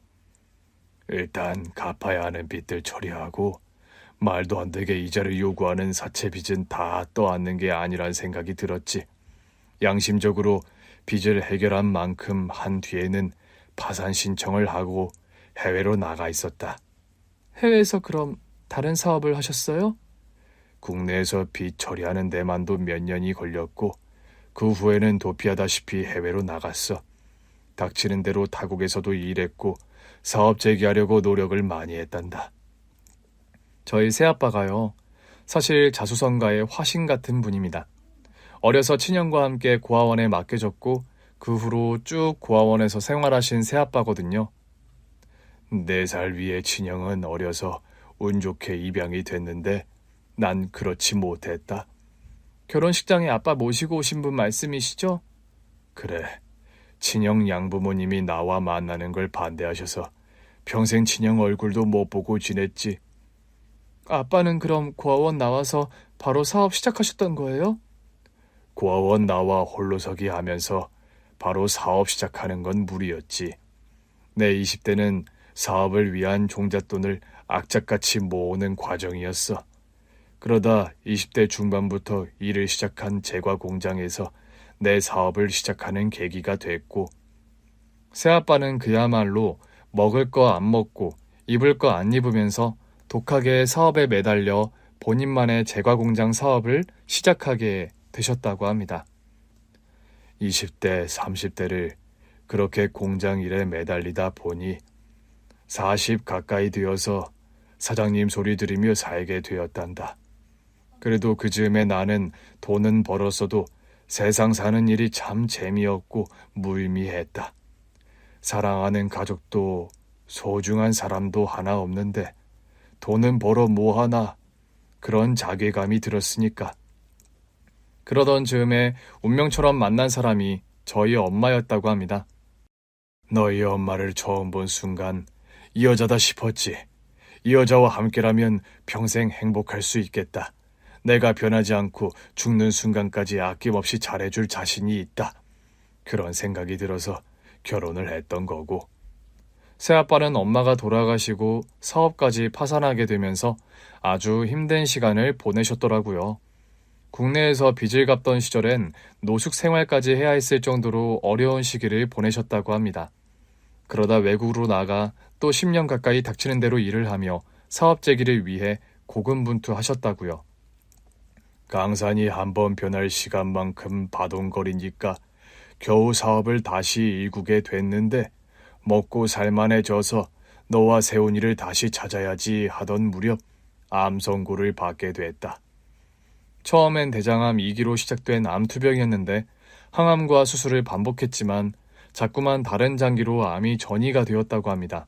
일단 갚아야 하는 빚들 처리하고 말도 안 되게 이자를 요구하는 사채 빚은 다 떠안는 게 아니란 생각이 들었지. 양심적으로 빚을 해결한 만큼 한 뒤에는 파산 신청을 하고 해외로 나가 있었다. 해외에서 그럼 다른 사업을 하셨어요? 국내에서 빚 처리하는 데만도 몇 년이 걸렸고 그 후에는 도피하다시피 해외로 나갔어. 닥치는 대로 타국에서도 일했고 사업 재개하려고 노력을 많이 했단다. 저희 새아빠가요. 사실 자수성가의 화신 같은 분입니다. 어려서 친형과 함께 고아원에 맡겨졌고 그 후로 쭉 고아원에서 생활하신 새아빠거든요. 4살 위의 친형은 어려서 운 좋게 입양이 됐는데 난 그렇지 못했다. 결혼식장에 아빠 모시고 오신 분 말씀이시죠? 그래, 친형 양부모님이 나와 만나는 걸 반대하셔서 평생 친형 얼굴도 못 보고 지냈지. 아빠는 그럼 고아원 나와서 바로 사업 시작하셨던 거예요? 고아원 나와 홀로서기 하면서 바로 사업 시작하는 건 무리였지. 내 20대는 사업을 위한 종잣돈을 악착같이 모으는 과정이었어. 그러다 20대 중반부터 일을 시작한 제과 공장에서 내 사업을 시작하는 계기가 됐고, 새아빠는 그야말로 먹을 거 안 먹고 입을 거 안 입으면서 독하게 사업에 매달려 본인만의 제과 공장 사업을 시작하게 되셨다고 합니다. 20대, 30대를 그렇게 공장 일에 매달리다 보니 40 가까이 되어서 사장님 소리 들으며 살게 되었단다. 그래도 그 즈음에 나는 돈은 벌었어도 세상 사는 일이 참 재미없고 무의미했다. 사랑하는 가족도 소중한 사람도 하나 없는데 돈은 벌어 뭐하나, 그런 자괴감이 들었으니까. 그러던 즈음에 운명처럼 만난 사람이 저희 엄마였다고 합니다. 너희 엄마를 처음 본 순간 이 여자다 싶었지. 이 여자와 함께라면 평생 행복할 수 있겠다. 내가 변하지 않고 죽는 순간까지 아낌없이 잘해줄 자신이 있다. 그런 생각이 들어서 결혼을 했던 거고. 새아빠는 엄마가 돌아가시고 사업까지 파산하게 되면서 아주 힘든 시간을 보내셨더라고요. 국내에서 빚을 갚던 시절엔 노숙 생활까지 해야 했을 정도로 어려운 시기를 보내셨다고 합니다. 그러다 외국으로 나가 또 10년 가까이 닥치는 대로 일을 하며 사업 재기를 위해 고군분투하셨다고요. 강산이 한번 변할 시간만큼 바동거리니까 겨우 사업을 다시 일구게 됐는데 먹고 살만해져서 너와 세훈이를 다시 찾아야지 하던 무렵 암 선고를 받게 됐다. 처음엔 대장암 2기로 시작된 암투병이었는데 항암과 수술을 반복했지만 자꾸만 다른 장기로 암이 전이가 되었다고 합니다.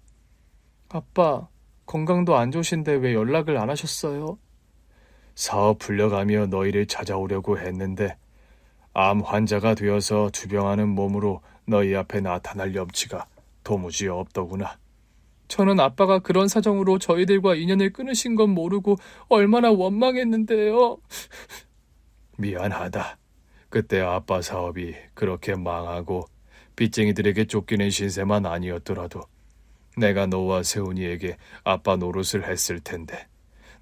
아빠, 건강도 안 좋으신데 왜 연락을 안 하셨어요? 사업 풀려가며 너희를 찾아오려고 했는데 암 환자가 되어서 투병하는 몸으로 너희 앞에 나타날 염치가 도무지 없더구나. 저는 아빠가 그런 사정으로 저희들과 인연을 끊으신 건 모르고 얼마나 원망했는데요. 미안하다. 그때 아빠 사업이 그렇게 망하고 빚쟁이들에게 쫓기는 신세만 아니었더라도 내가 너와 세훈이에게 아빠 노릇을 했을 텐데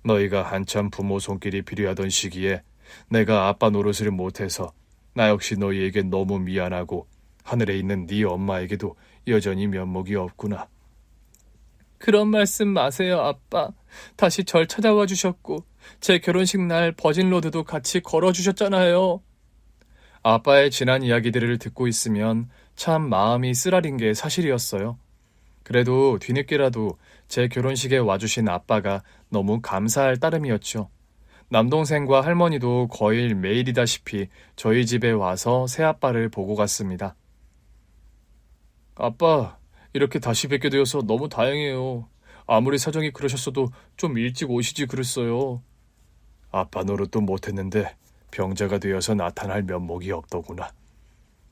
너희가 한참 부모 손길이 필요하던 시기에 내가 아빠 노릇을 못해서 나 역시 너희에게 너무 미안하고 하늘에 있는 네 엄마에게도 여전히 면목이 없구나. 그런 말씀 마세요, 아빠. 다시 절 찾아와 주셨고 제 결혼식 날 버진로드도 같이 걸어주셨잖아요. 아빠의 지난 이야기들을 듣고 있으면 참 마음이 쓰라린 게 사실이었어요. 그래도 뒤늦게라도 제 결혼식에 와주신 아빠가 너무 감사할 따름이었죠. 남동생과 할머니도 거의 매일이다시피 저희 집에 와서 새아빠를 보고 갔습니다. 아빠, 이렇게 다시 뵙게 되어서 너무 다행이에요. 아무리 사정이 그러셨어도 좀 일찍 오시지 그랬어요. 아빠 노릇도 못했는데 병자가 되어서 나타날 면목이 없더구나.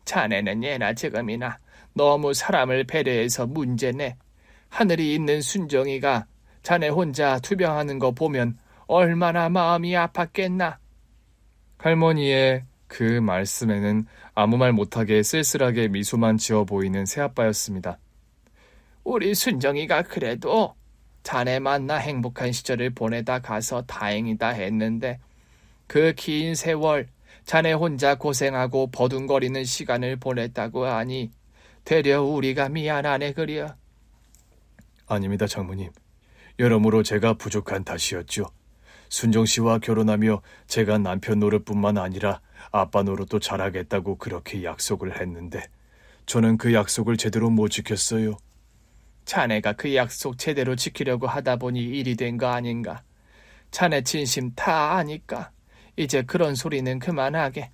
자네는 예나 지금이나 너무 사람을 배려해서 문제네. 하늘이 있는 순정이가 자네 혼자 투병하는 거 보면 얼마나 마음이 아팠겠나. 할머니의 그 말씀에는 아무 말 못하게 쓸쓸하게 미소만 지어 보이는 새아빠였습니다. 우리 순정이가 그래도 자네 만나 행복한 시절을 보내다 가서 다행이다 했는데 그 긴 세월 자네 혼자 고생하고 버둥거리는 시간을 보냈다고 하니 되려 우리가 미안하네 그려. 아닙니다, 장모님. 여러모로 제가 부족한 탓이었죠. 순정 씨와 결혼하며 제가 남편 노릇뿐만 아니라 아빠 노릇도 잘하겠다고 그렇게 약속을 했는데 저는 그 약속을 제대로 못 지켰어요. 자네가 그 약속 제대로 지키려고 하다 보니 일이 된 거 아닌가. 자네 진심 다 아니까 이제 그런 소리는 그만하게.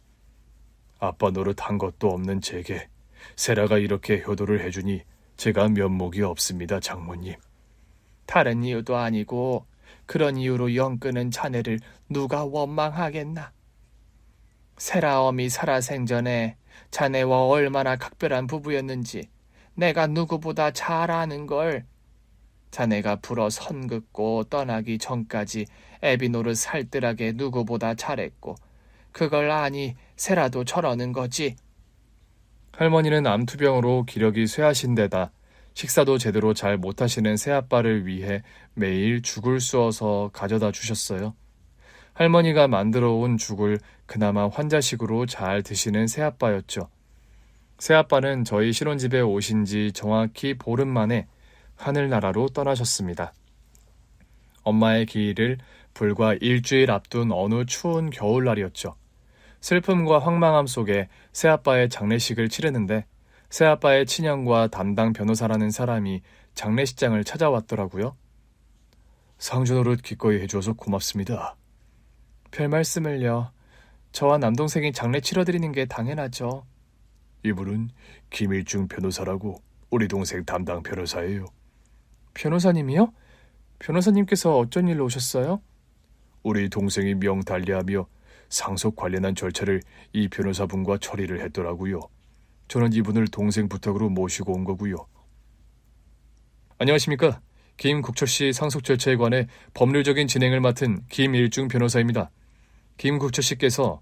아빠 노릇 한 것도 없는 제게 세라가 이렇게 효도를 해주니 제가 면목이 없습니다, 장모님. 다른 이유도 아니고 그런 이유로 영 끊은 자네를 누가 원망하겠나. 세라 어미 살아생전에 자네와 얼마나 각별한 부부였는지 내가 누구보다 잘 아는 걸. 자네가 불어 선 긋고 떠나기 전까지 애비 노릇 살뜰하게 누구보다 잘했고 그걸 아니 세라도 저러는 거지. 할머니는 암투병으로 기력이 쇠하신 데다 식사도 제대로 잘 못하시는 새아빠를 위해 매일 죽을 쑤어서 가져다 주셨어요. 할머니가 만들어 온 죽을 그나마 환자식으로 잘 드시는 새아빠였죠. 새아빠는 저희 신혼집에 오신 지 정확히 보름 만에 하늘나라로 떠나셨습니다. 엄마의 기일을 불과 일주일 앞둔 어느 추운 겨울날이었죠. 슬픔과 황망함 속에 새아빠의 장례식을 치르는데 새아빠의 친형과 담당 변호사라는 사람이 장례식장을 찾아왔더라고요. 상주 노릇 기꺼이 해줘서 고맙습니다. 별 말씀을요. 저와 남동생이 장례 치러드리는 게 당연하죠. 이분은 김일중 변호사라고 우리 동생 담당 변호사예요. 변호사님이요? 변호사님께서 어쩐 일로 오셨어요? 우리 동생이 명달리하며 상속 관련한 절차를 이 변호사분과 처리를 했더라고요. 저는 이분을 동생 부탁으로 모시고 온 거고요. 안녕하십니까. 김국철씨 상속 절차에 관해 법률적인 진행을 맡은 김일중 변호사입니다. 김국철씨께서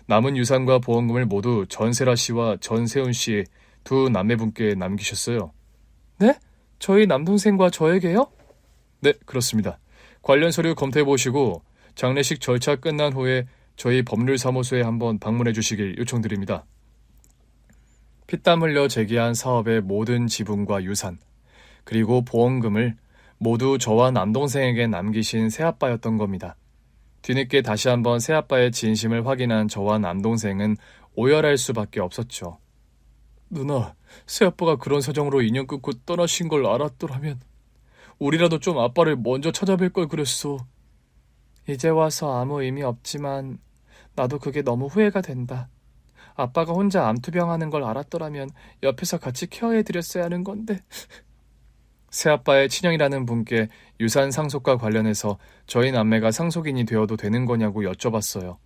남은 유산과 보험금을 모두 전세라 씨와 전세훈 씨 두 남매분께 남기셨어요. 네? 저희 남동생과 저에게요? 네, 그렇습니다. 관련 서류 검토해 보시고 장례식 절차 끝난 후에 저희 법률사무소에 한번 방문해 주시길 요청드립니다. 피땀 흘려 제기한 사업의 모든 지분과 유산, 그리고 보험금을 모두 저와 남동생에게 남기신 새아빠였던 겁니다. 뒤늦게 다시 한번 새아빠의 진심을 확인한 저와 남동생은 오열할 수밖에 없었죠. 누나, 새아빠가 그런 사정으로 인연 끊고 떠나신 걸 알았더라면 우리라도 좀 아빠를 먼저 찾아뵐 걸 그랬어. 이제 와서 아무 의미 없지만 나도 그게 너무 후회가 된다. 아빠가 혼자 암투병하는 걸 알았더라면 옆에서 같이 케어해드렸어야 하는 건데. 새아빠의 친형이라는 분께 유산 상속과 관련해서 저희 남매가 상속인이 되어도 되는 거냐고 여쭤봤어요.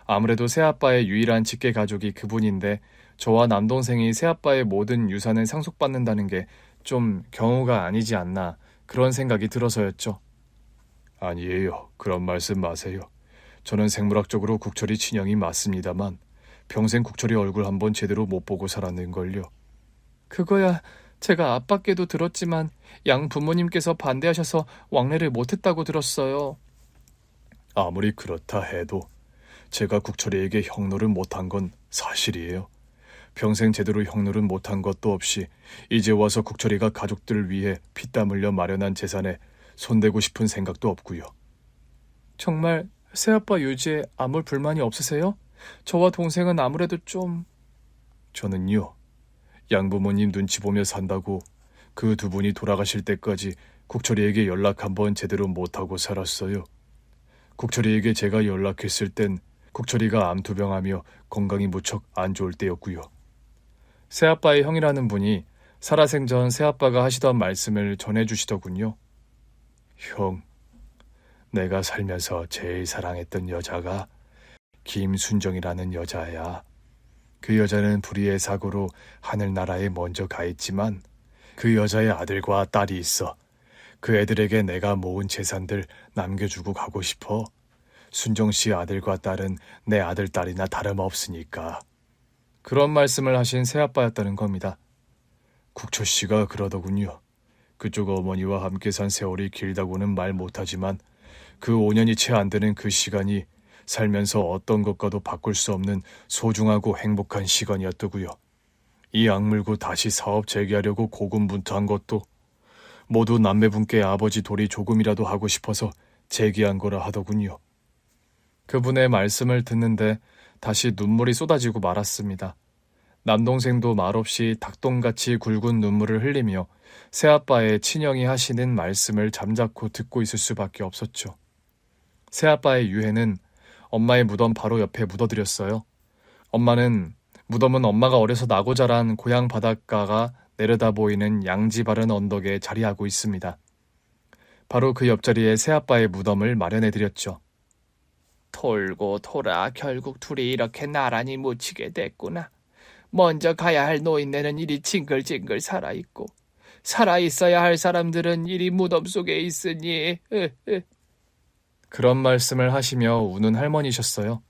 아무래도 새아빠의 유일한 직계 가족이 그분인데 저와 남동생이 새아빠의 모든 유산을 상속받는다는 게 좀 경우가 아니지 않나 그런 생각이 들어서였죠. 아니에요. 그런 말씀 마세요. 저는 생물학적으로 국철이 친형이 맞습니다만 평생 국철이 얼굴 한번 제대로 못 보고 살았는걸요. 그거야 제가 아빠께도 들었지만 양 부모님께서 반대하셔서 왕래를 못했다고 들었어요. 아무리 그렇다 해도 제가 국철이에게 형노를 못한 건 사실이에요. 평생 제대로 형노릇 못한 것도 없이 이제 와서 국철이가 가족들을 위해 피땀 흘려 마련한 재산에 손대고 싶은 생각도 없고요. 정말 새아빠 유지에 아무 불만이 없으세요? 저와 동생은 아무래도 좀... 저는요, 양부모님 눈치 보며 산다고 그 두 분이 돌아가실 때까지 국철이에게 연락 한번 제대로 못하고 살았어요. 국철이에게 제가 연락했을 땐 국철이가 암투병하며 건강이 무척 안 좋을 때였고요. 새아빠의 형이라는 분이 살아생전 새아빠가 하시던 말씀을 전해주시더군요. 형, 내가 살면서 제일 사랑했던 여자가 김순정이라는 여자야. 그 여자는 불의의 사고로 하늘나라에 먼저 가 있지만 그 여자의 아들과 딸이 있어. 그 애들에게 내가 모은 재산들 남겨주고 가고 싶어. 순정 씨 아들과 딸은 내 아들, 딸이나 다름없으니까. 그런 말씀을 하신 새아빠였다는 겁니다. 국철 씨가 그러더군요. 그쪽 어머니와 함께 산 세월이 길다고는 말 못하지만 그 5년이 채 안 되는 그 시간이 살면서 어떤 것과도 바꿀 수 없는 소중하고 행복한 시간이었더구요. 이 악물고 다시 사업 재개하려고 고군분투한 것도 모두 남매분께 아버지 돌이 조금이라도 하고 싶어서 재개한 거라 하더군요. 그분의 말씀을 듣는데 다시 눈물이 쏟아지고 말았습니다. 남동생도 말없이 닭똥같이 굵은 눈물을 흘리며 새아빠의 친형이 하시는 말씀을 잠자코 듣고 있을 수밖에 없었죠. 새아빠의 유해는 엄마의 무덤 바로 옆에 묻어드렸어요. 엄마는 무덤은 엄마가 어려서 나고 자란 고향 바닷가가 내려다 보이는 양지 바른 언덕에 자리하고 있습니다. 바로 그 옆자리에 새아빠의 무덤을 마련해드렸죠. 돌고 돌아 결국 둘이 이렇게 나란히 묻히게 됐구나. 먼저 가야 할 노인네는 이리 징글징글 살아있고 살아있어야 할 사람들은 이리 무덤 속에 있으니 그런 말씀을 하시며 우는 할머니셨어요.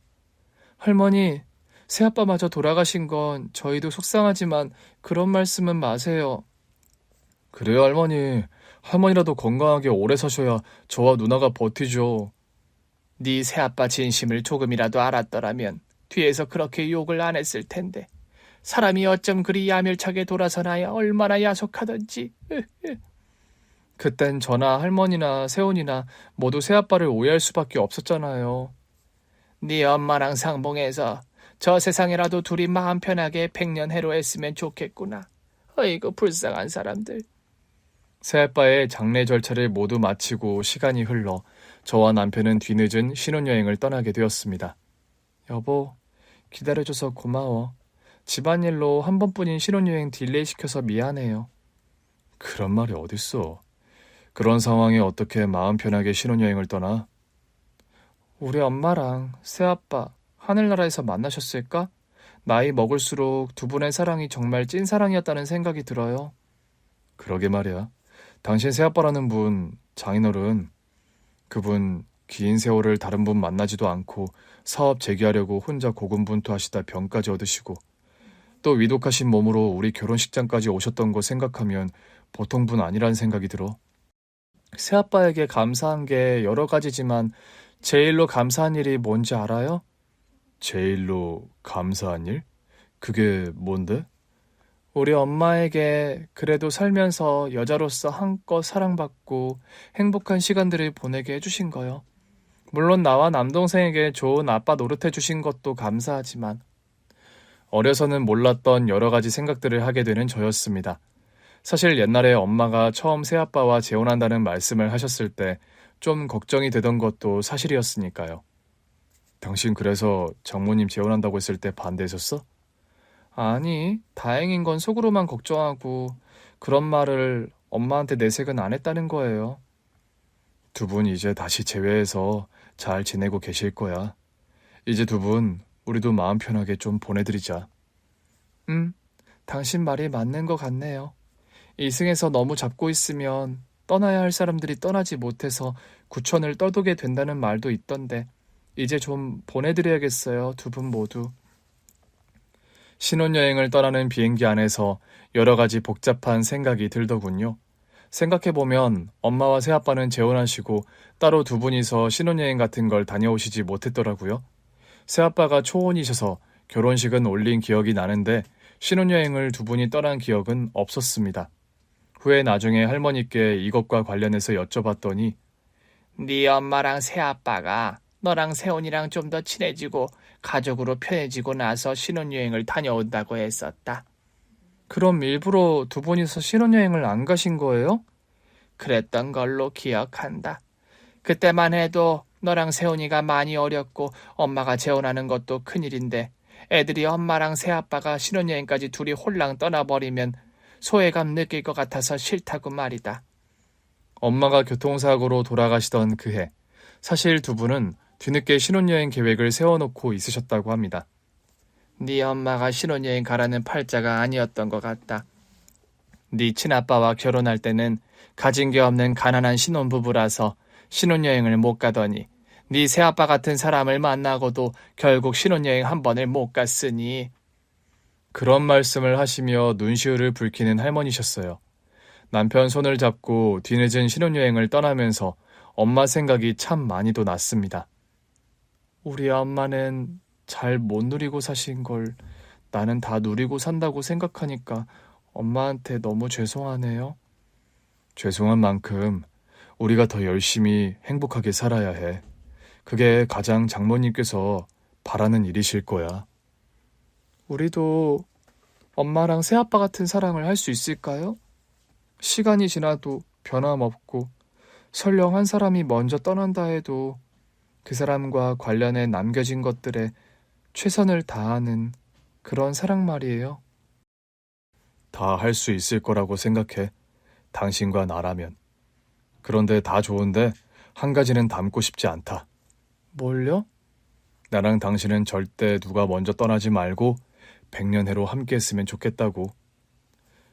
할머니, 새아빠마저 돌아가신 건 저희도 속상하지만 그런 말씀은 마세요. 그래요, 할머니. 할머니라도 건강하게 오래 사셔야 저와 누나가 버티죠. 네 새아빠 진심을 조금이라도 알았더라면 뒤에서 그렇게 욕을 안 했을 텐데. 사람이 어쩜 그리 야멸차게 돌아서나야 얼마나 야속하던지. 그땐 저나 할머니나 세훈이나 모두 새아빠를 오해할 수밖에 없었잖아요. 네 엄마랑 상봉해서 저 세상에라도 둘이 마음 편하게 백년해로했으면 좋겠구나. 어이구 불쌍한 사람들. 새아빠의 장례 절차를 모두 마치고 시간이 흘러 저와 남편은 뒤늦은 신혼여행을 떠나게 되었습니다. 여보, 기다려줘서 고마워. 집안일로 한 번뿐인 신혼여행 딜레이 시켜서 미안해요. 그런 말이 어딨어. 그런 상황에 어떻게 마음 편하게 신혼여행을 떠나? 우리 엄마랑 새아빠 하늘나라에서 만나셨을까? 나이 먹을수록 두 분의 사랑이 정말 찐사랑이었다는 생각이 들어요. 그러게 말이야. 당신 새아빠라는 분, 장인어른, 그분 긴 세월을 다른 분 만나지도 않고 사업 재개하려고 혼자 고군분투하시다 병까지 얻으시고 또 위독하신 몸으로 우리 결혼식장까지 오셨던 거 생각하면 보통 분 아니라는 생각이 들어. 새아빠에게 감사한 게 여러 가지지만 제일로 감사한 일이 뭔지 알아요? 제일로 감사한 일? 그게 뭔데? 우리 엄마에게 그래도 살면서 여자로서 한껏 사랑받고 행복한 시간들을 보내게 해주신 거요. 물론 나와 남동생에게 좋은 아빠 노릇해 주신 것도 감사하지만 어려서는 몰랐던 여러 가지 생각들을 하게 되는 저였습니다. 사실 옛날에 엄마가 처음 새아빠와 재혼한다는 말씀을 하셨을 때 좀 걱정이 되던 것도 사실이었으니까요. 당신 그래서 장모님 재혼한다고 했을 때 반대했었어? 아니, 다행인 건 속으로만 걱정하고 그런 말을 엄마한테 내색은 안 했다는 거예요. 두 분 이제 다시 재회해서 잘 지내고 계실 거야. 이제 두 분 우리도 마음 편하게 좀 보내드리자. 당신 말이 맞는 것 같네요. 이승에서 너무 잡고 있으면 떠나야 할 사람들이 떠나지 못해서 구천을 떠도게 된다는 말도 있던데 이제 좀 보내드려야겠어요, 두 분 모두. 신혼여행을 떠나는 비행기 안에서 여러 가지 복잡한 생각이 들더군요. 생각해보면 엄마와 새아빠는 재혼하시고 따로 두 분이서 신혼여행 같은 걸 다녀오시지 못했더라고요. 새아빠가 초혼이셔서 결혼식은 올린 기억이 나는데 신혼여행을 두 분이 떠난 기억은 없었습니다. 후에 나중에 할머니께 이것과 관련해서 여쭤봤더니 네 엄마랑 새아빠가 너랑 세훈이랑 좀 더 친해지고 가족으로 편해지고 나서 신혼여행을 다녀온다고 했었다. 그럼 일부러 두 분이서 신혼여행을 안 가신 거예요? 그랬던 걸로 기억한다. 그때만 해도 너랑 세훈이가 많이 어렸고 엄마가 재혼하는 것도 큰일인데 애들이 엄마랑 새아빠가 신혼여행까지 둘이 홀랑 떠나버리면 소외감 느낄 것 같아서 싫다고 말이다. 엄마가 교통사고로 돌아가시던 그해, 사실 두 분은 뒤늦게 신혼여행 계획을 세워놓고 있으셨다고 합니다. 네 엄마가 신혼여행 가라는 팔자가 아니었던 것 같다. 네 친아빠와 결혼할 때는 가진 게 없는 가난한 신혼부부라서 신혼여행을 못 가더니 네 새아빠 같은 사람을 만나고도 결국 신혼여행 한 번을 못 갔으니. 그런 말씀을 하시며 눈시울을 붉히는 할머니셨어요. 남편 손을 잡고 뒤늦은 신혼여행을 떠나면서 엄마 생각이 참 많이도 났습니다. 우리 엄마는 잘 못 누리고 사신 걸 나는 다 누리고 산다고 생각하니까 엄마한테 너무 죄송하네요. 죄송한 만큼 우리가 더 열심히 행복하게 살아야 해. 그게 가장 장모님께서 바라는 일이실 거야. 우리도 엄마랑 새아빠 같은 사랑을 할 수 있을까요? 시간이 지나도 변함없고 설령 한 사람이 먼저 떠난다 해도 그 사람과 관련해 남겨진 것들에 최선을 다하는 그런 사랑 말이에요. 다 할 수 있을 거라고 생각해. 당신과 나라면. 그런데 다 좋은데 한 가지는 담고 싶지 않다. 뭘요? 나랑 당신은 절대 누가 먼저 떠나지 말고 100년해로 함께 했으면 좋겠다고.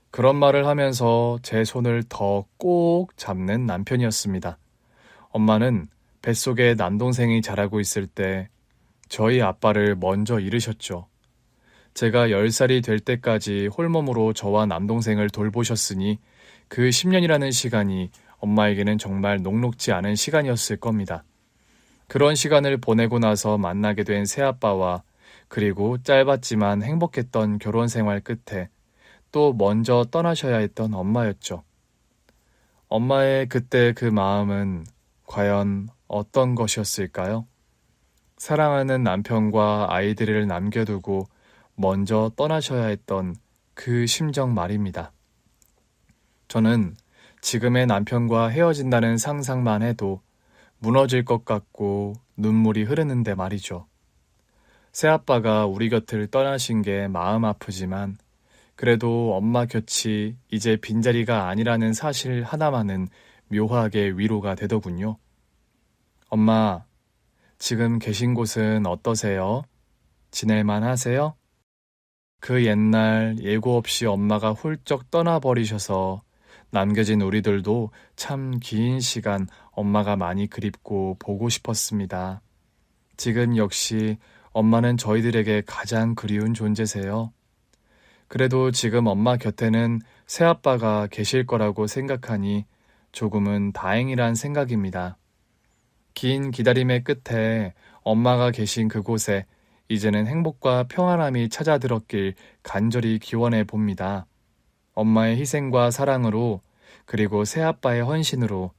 그런 말을 하면서 제 손을 더 꼭 잡는 남편이었습니다. 엄마는 뱃속에 남동생이 자라고 있을 때 저희 아빠를 먼저 잃으셨죠. 제가 10살이 될 때까지 홀몸으로 저와 남동생을 돌보셨으니 그 10년이라는 시간이 엄마에게는 정말 녹록지 않은 시간이었을 겁니다. 그런 시간을 보내고 나서 만나게 된 새아빠와 그리고 짧았지만 행복했던 결혼 생활 끝에 또 먼저 떠나셔야 했던 엄마였죠. 엄마의 그때 그 마음은 과연 어떤 것이었을까요? 사랑하는 남편과 아이들을 남겨두고 먼저 떠나셔야 했던 그 심정 말입니다. 저는 지금의 남편과 헤어진다는 상상만 해도 무너질 것 같고 눈물이 흐르는데 말이죠. 새아빠가 우리 곁을 떠나신 게 마음 아프지만 그래도 엄마 곁이 이제 빈자리가 아니라는 사실 하나만은 묘하게 위로가 되더군요. 엄마, 지금 계신 곳은 어떠세요? 지낼만 하세요? 그 옛날 예고 없이 엄마가 훌쩍 떠나버리셔서 남겨진 우리들도 참 긴 시간 엄마가 많이 그립고 보고 싶었습니다. 지금 역시 엄마는 저희들에게 가장 그리운 존재세요. 그래도 지금 엄마 곁에는 새아빠가 계실 거라고 생각하니 조금은 다행이란 생각입니다. 긴 기다림의 끝에 엄마가 계신 그곳에 이제는 행복과 평안함이 찾아들었길 간절히 기원해 봅니다. 엄마의 희생과 사랑으로 그리고 새아빠의 헌신으로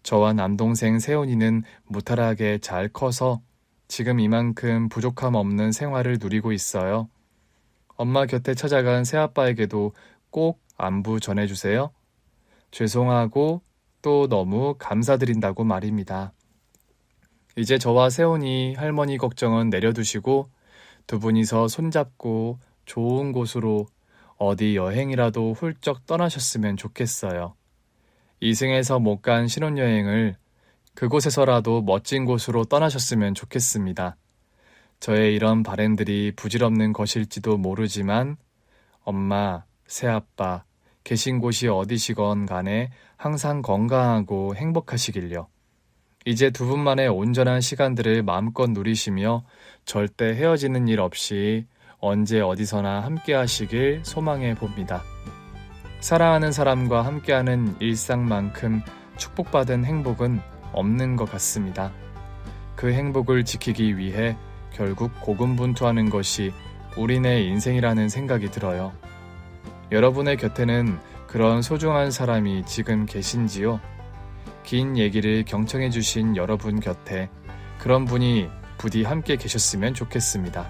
저와 남동생 세훈이는 무탈하게 잘 커서 지금 이만큼 부족함 없는 생활을 누리고 있어요. 엄마 곁에 찾아간 새아빠에게도 꼭 안부 전해주세요. 죄송하고 또 너무 감사드린다고 말입니다. 이제 저와 세훈이 할머니 걱정은 내려두시고 두 분이서 손잡고 좋은 곳으로 어디 여행이라도 훌쩍 떠나셨으면 좋겠어요. 이승에서 못 간 신혼여행을 그곳에서라도 멋진 곳으로 떠나셨으면 좋겠습니다. 저의 이런 바램들이 부질없는 것일지도 모르지만 엄마, 새아빠, 계신 곳이 어디시건 간에 항상 건강하고 행복하시길요. 이제 두 분만의 온전한 시간들을 마음껏 누리시며 절대 헤어지는 일 없이 언제 어디서나 함께 하시길 소망해 봅니다. 사랑하는 사람과 함께하는 일상만큼 축복받은 행복은 없는 것 같습니다. 그 행복을 지키기 위해 결국 고군분투하는 것이 우리네 인생이라는 생각이 들어요. 여러분의 곁에는 그런 소중한 사람이 지금 계신지요? 긴 얘기를 경청해 주신 여러분 곁에 그런 분이 부디 함께 계셨으면 좋겠습니다.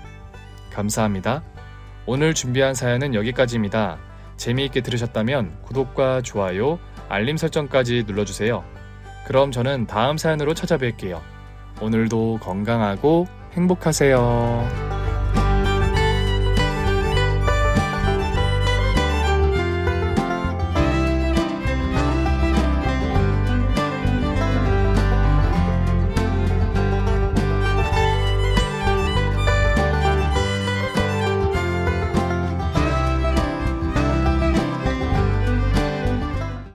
감사합니다. 오늘 준비한 사연은 여기까지입니다. 재미있게 들으셨다면 구독과 좋아요, 알림 설정까지 눌러주세요. 그럼 저는 다음 사연으로 찾아뵐게요. 오늘도 건강하고 행복하세요.